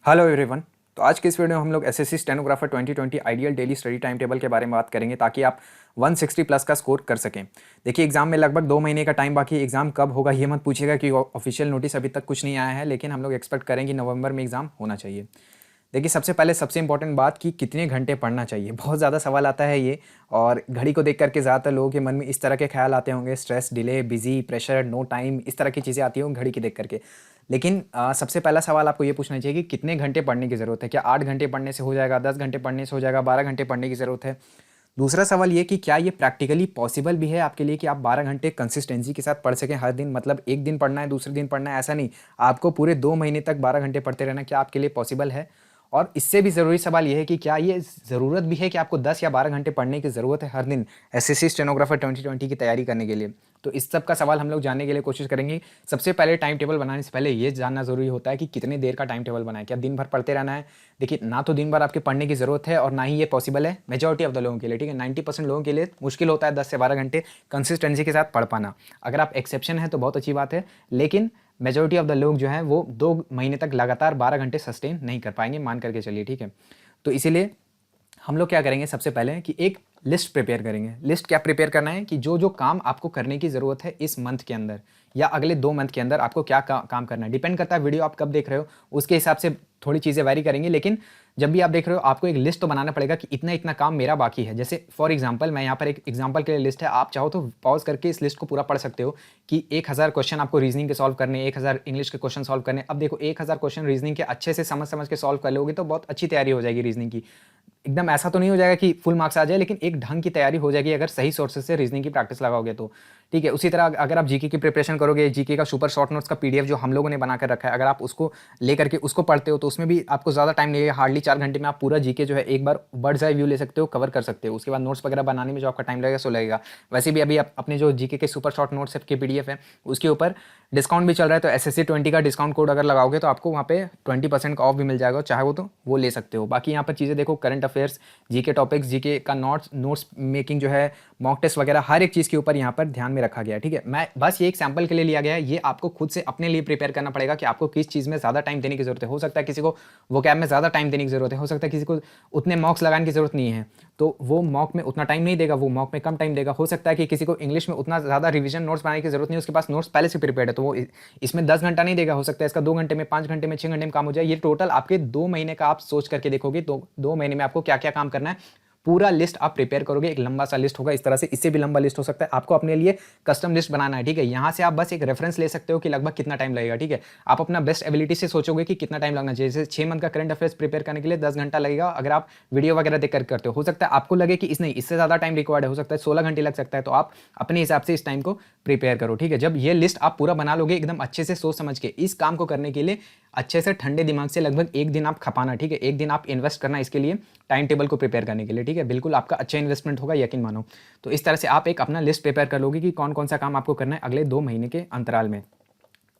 Hello everyone. तो आज के इस वीडियो में हम लोग SSC stenographer 2020 ideal daily study time table के बारे में बात करेंगे ताकि आप 160 प्लस का स्कोर कर सकें। देखिए, एग्जाम में लगभग 2 महीने का टाइम बाकी है। एग्जाम कब होगा ये मत पूछिएगा कि ऑफिशियल नोटिस अभी तक कुछ नहीं आया है, लेकिन हम लोग एक्सपेक्ट करेंगे नवंबर में एग्जाम होना चाहिए। देखिए, सबसे पहले सबसे इंपॉर्टेंट बात कि कितने घंटे पढ़ना चाहिए। बहुत ज़्यादा सवाल आता है ये, और घड़ी को देख करके ज़्यादातर लोगों के मन में इस तरह के ख्याल आते होंगे, stress, delay, busy, pressure, no time, इस तरह की चीज़ें आती होंगी घड़ी की देख करके। लेकिन सबसे पहला सवाल आपको ये पूछना चाहिए कि कितने घंटे पढ़ने की ज़रूरत है। क्या 8 घंटे पढ़ने से हो जाएगा, 10 घंटे पढ़ने से हो जाएगा, 12 घंटे पढ़ने की ज़रूरत है। दूसरा सवाल ये कि क्या ये प्रैक्टिकली पॉसिबल भी है आपके लिए कि आप 12 घंटे कंसिस्टेंसी के साथ पढ़ सकें हर दिन। मतलब एक दिन पढ़ना है, दूसरे दिन पढ़ना है, ऐसा नहीं। आपको पूरे 2 महीने तक 12 घंटे पढ़ते रहना, क्या आपके लिए पॉसिबल है। और इससे भी ज़रूरी सवाल ये है कि क्या ये ज़रूरत भी है कि आपको 10 या 12 घंटे पढ़ने की ज़रूरत है हर दिन एसएससी स्टेनोग्राफर 2020 की तैयारी करने के लिए। तो इस सब का सवाल हम लोग जानने के लिए कोशिश करेंगे। सबसे पहले टाइम टेबल बनाने से पहले ये जानना ज़रूरी होता है कि कितने देर का टाइम टेबल बनाए। क्या दिन भर पढ़ते रहना है। देखिए, ना तो दिन भर आपके पढ़ने की ज़रूरत है और ना ही ये पॉसिबल है मेजॉरिटी ऑफ द लोगों के लिए। ठीक है, 90% लोगों के लिए मुश्किल होता है 10 से 12 घंटे कंसिस्टेंसी के साथ पढ़ पाना। अगर आप एक्सेप्शन है तो बहुत अच्छी बात है, लेकिन मेजॉरिटी ऑफ द लोग जो हैं वो 2 महीने तक लगातार 12 घंटे सस्टेन नहीं कर पाएंगे, मान करके चलिए। ठीक है, तो इसीलिए हम लोग क्या करेंगे, सबसे पहले कि एक लिस्ट प्रिपेयर करेंगे। लिस्ट क्या प्रिपेयर करना है कि जो जो काम आपको करने की ज़रूरत है इस मंथ के अंदर या अगले 2 मंथ के अंदर आपको क्या काम करना है। डिपेंड करता है वीडियो आप कब देख रहे हो, उसके हिसाब से थोड़ी चीज़ें वैरी करेंगी। लेकिन जब भी आप देख रहे हो आपको एक लिस्ट तो बनाना पड़ेगा कि इतना इतना काम मेरा बाकी है। जैसे फॉर एग्जांपल, मैं यहाँ पर एक एग्जांपल के लिए लिस्ट है, आप चाहो तो पॉज करके इस लिस्ट को पूरा पढ़ सकते हो कि 1000 क्वेश्चन आपको रीजनिंग के सॉल्व करने, 1000 इंग्लिश के क्वेश्चन सॉल्व करने। अब देखो, 1000 क्वेश्चन रीजनिंग के अच्छे से समझ समझ के सॉल्व कर लोगे तो बहुत अच्छी तैयारी हो जाएगी रीजनिंग की। एकदम ऐसा तो नहीं हो जाएगा कि फुल मार्क्स आ जाए, लेकिन एक ढंग की तैयारी हो जाएगी अगर सही सोर्सेज से रीजनिंग की प्रैक्टिस लगाओगे तो। ठीक है, उसी तरह अगर आप जीके की प्रिपरेशन करोगे, जीके का सुपर शॉर्ट नोट्स का पीडीएफ जो हम लोगों ने बना कर रखा है, अगर आप उसको लेकर के उसको पढ़ते हो तो उसमें भी आपको ज़्यादा टाइम नहीं लगेगा। हार्डली 4 घंटे में आप पूरा जीके जो है एक बार बर्ड्स आई व्यू ले सकते हो, कवर कर सकते हो। उसके बाद नोट्स वगैरह बनाने में जो आपका टाइम लगेगा सो लगेगा। वैसे भी अभी आप अपने जो जीके के सुपर शॉर्ट नोट्स के पीडीएफ है उसके ऊपर डिस्काउंट भी चल रहा है, तो एसएससी 20 का डिस्काउंट कोड अगर लगाओगे तो आपको वहाँ पे 20% का ऑफ भी मिल जाएगा, चाहे वो तो वो ले सकते हो। बाकी यहाँ पर चीज़ें देखो, current affairs, GK topics, GK का नोट्स मेकिंग जो है, मॉक टेस्ट वगैरह, हर एक चीज़ के ऊपर यहाँ पर ध्यान में रखा गया है। ठीक है, मैं बस ये एक सैंपल के लिए लिया गया है, ये आपको खुद से अपने लिए प्रिपेयर करना पड़ेगा कि आपको किस चीज़ में ज़्यादा टाइम देने की जरूरत है। हो सकता है किसी को वोकैब में ज़्यादा टाइम देने की जरूरत है, हो सकता है किसी को उतने मॉक्स लगाने की जरूरत नहीं है, तो वो मॉक में उतना टाइम नहीं देगा, वो मॉक में कम टाइम देगा। हो सकता है कि किसी को इंग्लिश में उतना ज़्यादा रिवीजन नोट्स बनाने की जरूरत नहीं है, उसके पास नोट्स पहले से प्रिपेयर है, तो वो इसमें 10 घंटा नहीं देगा। हो सकता है इसका 2 घंटे में, 5 घंटे में, 6 घंटे में काम हो जाए। ये टोटल आपके 2 महीने का आप सोच करके देखोगे तो 2 महीने में आपको क्या क्या काम करना है, पूरा लिस्ट आप प्रिपेयर करोगे। एक लंबा सा लिस्ट होगा इस तरह से, इससे भी लंबा लिस्ट हो सकता है, आपको अपने लिए कस्टम लिस्ट बनाना है। ठीक है, यहाँ से आप बस एक रेफरेंस ले सकते हो कि लगभग कितना टाइम लगेगा। ठीक है, आप अपना बेस्ट एबिलिटी से सोचोगे कि कितना टाइम लगना चाहिए। जैसे 6 मंथ का करंट अफेयर्स प्रिपेयर करने के लिए 10 घंटा लगेगा अगर आप वीडियो वगैरह देख कर करते हो सकता है आपको लगे कि इससे ज़्यादा टाइम रिक्वायर्ड है, हो सकता है 16 घंटे लग सकता है, तो आप अपने हिसाब से इस टाइम को प्रिपेयर करो। ठीक है, जब ये लिस्ट आप पूरा बना लोगे एकदम अच्छे से सोच समझ के, इस काम को करने के लिए अच्छे से ठंडे दिमाग से लगभग एक दिन आप खपाना। ठीक है, एक दिन आप इन्वेस्ट करना इसके लिए, टाइम टेबल को प्रिपेयर करने के लिए। ठीक है, बिल्कुल आपका अच्छा इन्वेस्टमेंट होगा, यकीन मानो। तो इस तरह से आप एक अपना लिस्ट प्रिपेयर कर लोगे कि कौन कौन सा काम आपको करना है अगले 2 महीने के अंतराल में।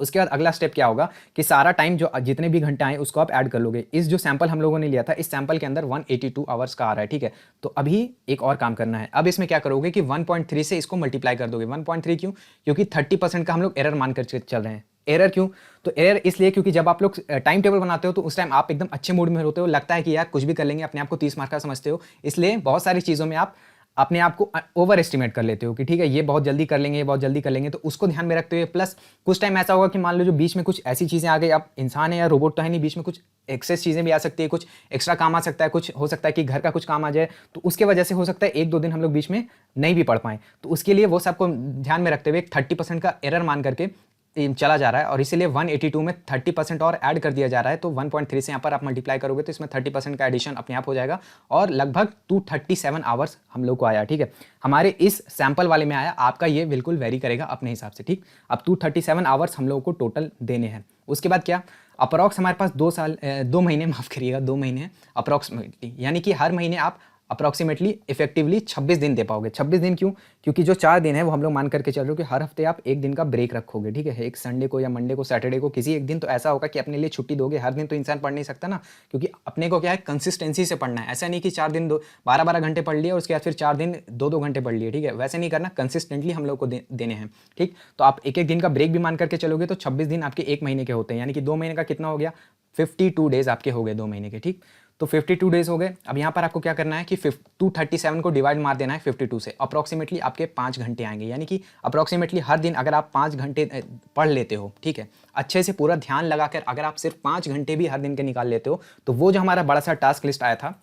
उसके बाद अगला स्टेप क्या होगा कि सारा टाइम जो जितने भी घंटे आए उसको आप ऐड कर लोगे। इस जो सैंपल हम लोगों ने लिया था, इस सैंपल के अंदर 182 आवर्स का आ रहा है। ठीक है, तो अभी एक और काम करना है। अब इसमें क्या करोगे कि 1.3 से इसको मल्टीप्लाई कर दोगे। 1.3 क्यों? क्योंकि 30% का हम लोग एरर मान कर चल रहे हैं। एरर क्यों? तो एरर इसलिए क्योंकि जब आप लोग टाइम टेबल बनाते हो तो उस टाइम आप एकदम अच्छे मूड में होते हो, लगता है कि यार कुछ भी कर लेंगे, अपने आप को 30 मार्क का समझते हो, इसलिए बहुत सारी चीज़ों में आप अपने आप को ओवर एस्टिमेट कर लेते हो कि ठीक है ये बहुत जल्दी कर लेंगे, ये बहुत जल्दी कर लेंगे। तो उसको ध्यान में रखते हुए, प्लस कुछ टाइम ऐसा होगा कि मान लो जो बीच में कुछ ऐसी चीज़ें आ गई, आप इंसान है या रोबोट तो है नहीं, बीच में कुछ एक्सेस चीज़ें भी आ सकती है, कुछ एक्स्ट्रा काम आ सकता है, कुछ हो सकता है कि घर का कुछ काम आ जाए, तो उसके वजह से हो सकता है 1-2 दिन हम लोग बीच में नहीं भी पढ़ पाएँ। तो उसके लिए वो सबको ध्यान में रखते हुए 30% का एरर मान करके चला जा रहा है, और इसीलिए 182 में 30% और ऐड कर दिया जा रहा है। तो 1.3 से यहाँ पर आप मल्टीप्लाई करोगे तो इसमें 30% का एडिशन अपने आप हो जाएगा, और लगभग 237 आवर्स हम लोग को आया। ठीक है, हमारे इस सैंपल वाले में आया, आपका ये बिल्कुल वेरी करेगा अपने हिसाब से। ठीक, अब 237 आवर्स हम लोगों को टोटल देने हैं। उसके बाद क्या, अप्रॉक्स हमारे पास 2 महीने, माफ़ करिएगा 2 महीने अप्रॉक्सीमेटली, यानी कि हर महीने आप अप्रॉक्सीमेटली इफेक्टिवली 26 दिन दे पाओगे। 26 दिन क्यों? क्योंकि जो 4 दिन है वो हम लोग मान करके चल रहे हो कि हर हफ्ते आप एक दिन का ब्रेक रखोगे, ठीक है, एक संडे को या मंडे को, सैटरडे को, किसी एक दिन तो ऐसा होगा कि अपने लिए छुट्टी दोगे। हर दिन तो इंसान पढ़ नहीं सकता ना, क्योंकि अपने को क्या है, कंसिस्टेंसी से पढ़ना है। ऐसा नहीं कि 4 दिन 12-12 घंटे पढ़ लिए और उसके बाद फिर 4 दिन 2-2 घंटे पढ़ लिए, ठीक है, वैसे नहीं करना, कंसिस्टेंटली हम लोग को देने हैं, ठीक। तो आप एक एक दिन का ब्रेक भी मान करके चलोगे तो 26 दिन आपके एक महीने के होते हैं, यानी कि 2 महीने का कितना हो गया, 52 डेज आपके हो गए 2 महीने के, ठीक। तो 52 डेज हो गए। अब यहाँ पर आपको क्या करना है कि 237 को डिवाइड मार देना है 52 से, अप्रॉक्सीमेटली आपके 5 घंटे आएंगे, यानी कि अप्रॉक्सीमेटली हर दिन अगर आप 5 घंटे पढ़ लेते हो, ठीक है, अच्छे से पूरा ध्यान लगाकर अगर आप सिर्फ 5 घंटे भी हर दिन के निकाल लेते हो, तो वो जो हमारा बड़ा सा टास्क लिस्ट आया था,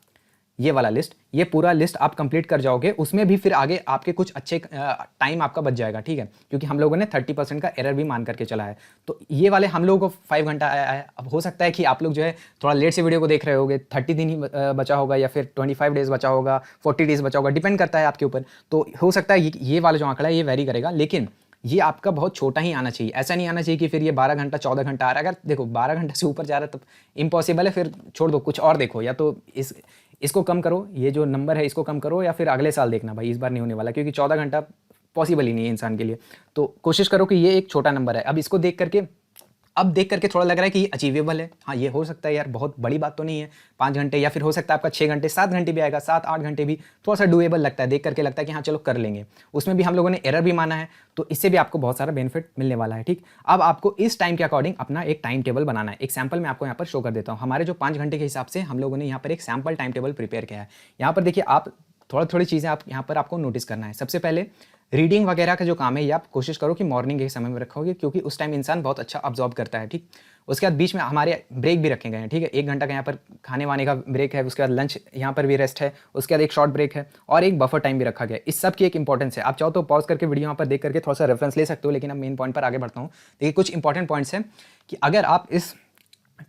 ये वाला लिस्ट, ये पूरा लिस्ट आप कंप्लीट कर जाओगे। उसमें भी फिर आगे आपके कुछ अच्छे टाइम आपका बच जाएगा, ठीक है, क्योंकि हम लोगों ने 30% का एरर भी मान करके चला है। तो ये वाले हम लोगों को 5 घंटा आया है। अब हो सकता है कि आप लोग जो है थोड़ा लेट से वीडियो को देख रहे होगे, 30 दिन ही बचा होगा या फिर 25 डेज बचा होगा, 40 डेज बचा होगा, डिपेंड करता है आपके ऊपर। तो हो सकता है ये वाला जो आंकड़ा है ये वेरी करेगा, लेकिन ये आपका बहुत छोटा ही आना चाहिए। ऐसा नहीं आना चाहिए कि फिर ये 12 घंटा 14 घंटा आ रहा है। अगर देखो 12 घंटे से ऊपर जा रहा है तो इम्पॉसिबल है, फिर छोड़ दो, कुछ और देखो, या तो इसको कम करो, ये जो नंबर है इसको कम करो, या फिर अगले साल देखना भाई, इस बार नहीं होने वाला, क्योंकि 14 घंटा पॉसिबल ही नहीं है इंसान के लिए। तो कोशिश करो कि ये एक छोटा नंबर है। अब इसको देख करके थोड़ा लग रहा है कि ये अचीवेबल है, हाँ ये हो सकता है यार, बहुत बड़ी बात तो नहीं है 5 घंटे, या फिर हो सकता है आपका 6 घंटे 7 घंटे भी आएगा, 7-8 घंटे भी थोड़ा सा डूएबल लगता है, देख करके लगता है कि हाँ चलो कर लेंगे। उसमें भी हम लोगों ने एरर भी माना है, तो इससे भी आपको बहुत सारा बेनिफिट मिलने वाला है, ठीक। अब आपको इस टाइम के अकॉर्डिंग अपना एक टाइम टेबल बनाना है। एक सैम्पल मैं आपको यहाँ पर शो कर देता हूँ। हमारे जो 5 घंटे के हिसाब से हम लोगों ने यहाँ पर एक सैम्पल टाइम टेबल प्रिपेयर किया है। यहाँ पर देखिए, आप थोड़ी चीज़ें आप यहाँ पर आपको नोटिस करना है। सबसे पहले रीडिंग वगैरह का जो काम है ये आप कोशिश करो कि मॉर्निंग के समय में रखोगे, क्योंकि उस टाइम इंसान बहुत अच्छा ऑब्जॉर्व करता है, ठीक। उसके बाद बीच में हमारे ब्रेक भी रखे गए हैं, ठीक है, 1 घंटा का यहाँ पर खाने वाने का ब्रेक है, उसके बाद लंच यहाँ पर भी रेस्ट है, उसके बाद एक शॉर्ट ब्रेक है और एक बफर टाइम भी रखा गया है। इस सब की एक इंपॉर्टेंस है। आप चाहो तो पॉज करके वीडियो यहाँ पर देख करके थोड़ा सा रेफरेंस ले सकते हो, लेकिन अब मेन पॉइंट पर आगे बढ़ता हूँ। देखिए कुछ इंपॉर्टेंट पॉइंट्स हैं कि अगर आप इस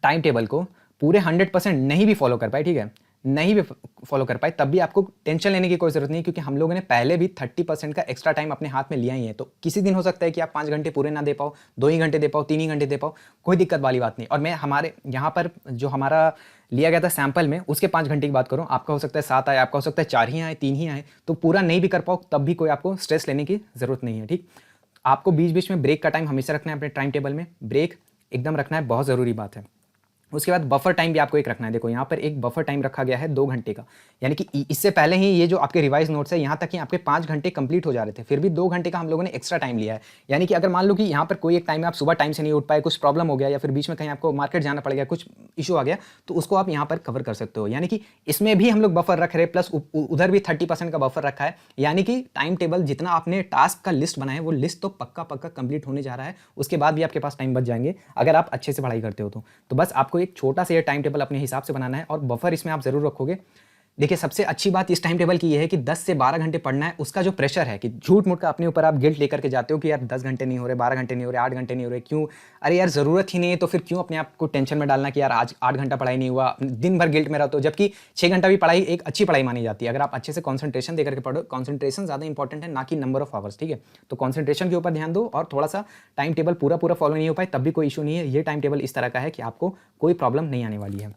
टाइम टेबल को पूरे 100% नहीं भी फॉलो कर पाए, ठीक है, नहीं भी फॉलो कर पाए, तब भी आपको टेंशन लेने की कोई जरूरत नहीं, क्योंकि हम लोगों ने पहले भी 30% का एक्स्ट्रा टाइम अपने हाथ में लिया ही है। तो किसी दिन हो सकता है कि आप 5 घंटे पूरे ना दे पाओ, 2 ही घंटे दे पाओ, 3 ही घंटे दे पाओ, कोई दिक्कत वाली बात नहीं। और मैं हमारे यहाँ पर जो हमारा लिया गया था सैंपल में, उसके 5 घंटे की बात करूँ, आपका हो सकता है 7 आए, आपका हो सकता है 4 ही आए, 3 ही आए, तो पूरा नहीं भी कर पाओ तब भी कोई आपको स्ट्रेस लेने की जरूरत नहीं है, ठीक। आपको बीच बीच में ब्रेक का टाइम हमेशा रखना है अपने टाइम टेबल में, ब्रेक एकदम रखना है, बहुत ज़रूरी बात है। उसके बाद बफर टाइम भी आपको एक रखना है। देखो यहाँ पर एक बफर टाइम रखा गया है 2 घंटे का, यानी कि इससे पहले ही ये जो आपके रिवाइज नोट्स है यहाँ तक कि आपके 5 घंटे कंप्लीट हो जा रहे थे, फिर भी 2 घंटे का हम लोगों ने एक्स्ट्रा टाइम लिया है। यानी कि अगर मान लो कि यहाँ पर कोई एक टाइम में आप सुबह टाइम से नहीं उठ पाए, कुछ प्रॉब्लम हो गया, या फिर बीच में कहीं आपको मार्केट जाना पड़ गया, कुछ इशू आ गया, तो उसको आप यहाँ पर कवर कर सकते हो। यानी कि इसमें भी हम लोग बफर रख रहे हैं, प्लस उधर भी 30% का बफर रखा है। यानी कि टाइम टेबल जितना आपने टास्क का लिस्ट बनाया है वो लिस्ट तो पक्का कंप्लीट होने जा रहा है, उसके बाद भी आपके पास टाइम बच जाएंगे अगर आप अच्छे से पढ़ाई करते हो तो बस आपको एक छोटा सा टाइम टेबल अपने हिसाब से बनाना है और बफर इसमें आप जरूर रखोगे। देखिए सबसे अच्छी बात इस टाइम टेबल की ये है कि 10 से 12 घंटे पढ़ना है। उसका जो प्रेशर है कि झूठ मूठ का अपने ऊपर आप गिल्ट लेकर के जाते हो कि यार 10 घंटे नहीं हो रहे, 12 घंटे नहीं हो रहे, 8 घंटे नहीं हो रहे, क्यों, अरे यार ज़रूरत ही नहीं है, तो फिर क्यों अपने आप को टेंशन में डालना कि यार आज 8 घंटा पढ़ाई नहीं हुआ, दिन भर गिल्ट में रहते हो, जबकि 6 घंटा भी पढ़ाई एक अच्छी पढ़ाई मानी जाती है। अगर आप अच्छे से कॉन्सेंट्रेशन देकर के पढ़ो, कॉन्सेंट्रेशन ज़्यादा इंपॉर्टेंट है ना कि नंबर ऑफ आवर्स, ठीक है। तो कॉन्सेंट्रेशन के ऊपर ध्यान दो और थोड़ा सा टाइम टेबल पूरा फॉलो नहीं हो पाए तब भी कोई इशू नहीं है। ये टाइम टेबल इस तरह का है कि आपको कोई प्रॉब्लम नहीं आने वाली है।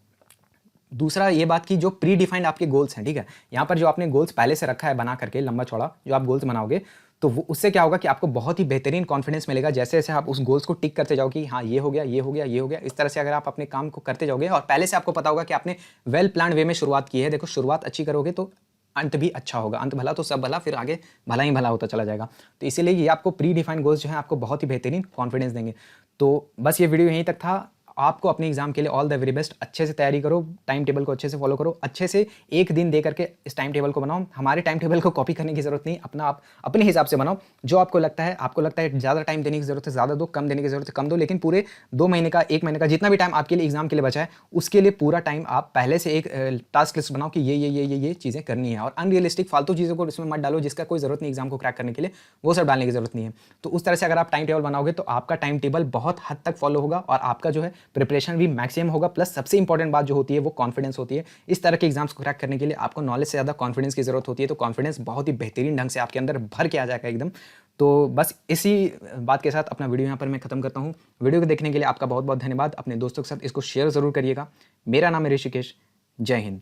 दूसरा ये बात की जो प्री डिफाइंड आपके गोल्स हैं, ठीक है, यहाँ पर जो आपने गोल्स पहले से रखा है बना करके लंबा चौड़ा जो आप गोल्स बनाओगे, तो वो उससे क्या होगा कि आपको बहुत ही बेहतरीन कॉन्फिडेंस मिलेगा। जैसे जैसे आप उस गोल्स को टिक करते जाओगे कि हाँ ये हो गया, ये हो गया, ये हो गया, इस तरह से अगर आप अपने काम को करते जाओगे और पहले से आपको पता होगा कि आपने वेल प्लान्ड वे में शुरुआत की है। देखो शुरुआत अच्छी करोगे तो अंत भी अच्छा होगा, अंत भला तो सब भला, फिर आगे भला ही भला होता चला जाएगा। तो इसीलिए ये आपको प्री डिफाइंड गोल्स जो है आपको बहुत ही बेहतरीन कॉन्फिडेंस देंगे। तो बस ये वीडियो यहीं तक था। आपको अपने एग्जाम के लिए ऑल द वेरी बेस्ट। अच्छे से तैयारी करो, टाइम टेबल को अच्छे से फॉलो करो, अच्छे से एक दिन दे करके इस टाइम टेबल को बनाओ। हमारे टाइम टेबल को कॉपी करने की जरूरत नहीं, अपना आप अपने हिसाब से बनाओ। जो आपको लगता है ज़्यादा टाइम देने की जरूरत है ज़्यादा दो, कम देने की जरूरत है कम दो, लेकिन पूरे 2 महीने का 1 महीने का जितना भी टाइम आपके लिए एग्जाम के लिए बचा है उसके लिए पूरा टाइम आप पहले से एक टास्क लिस्ट बनाओ कि ये चीज़ें करनी है। और अनरियलिस्टिक फालतू चीज़ों को इसमें मत डालो जिसका कोई जरूरत नहीं एग्जाम को क्रैक करने के लिए, वो सब डालने की जरूरत नहीं है। तो उस तरह से अगर आप टाइम टेबल बनाओगे तो आपका टाइम टेबल बहुत हद तक फॉलो होगा और आपका जो है प्रिपरेशन भी मैक्सिमम होगा। प्लस सबसे इंपॉर्टेंट बात जो होती है वो कॉन्फिडेंस होती है। इस तरह के एग्जाम्स को क्रैक करने के लिए आपको नॉलेज से ज़्यादा कॉन्फिडेंस की जरूरत होती है। तो कॉन्फिडेंस बहुत ही बेहतरीन ढंग से आपके अंदर भर के आ जाएगा एकदम। तो बस इसी बात के साथ अपना वीडियो यहाँ पर मैं खत्म करता हूँ। वीडियो को देखने के लिए आपका बहुत बहुत धन्यवाद। अपने दोस्तों के साथ इसको शेयर जरूर करिएगा। मेरा नाम है ऋषिकेश। जय हिंद।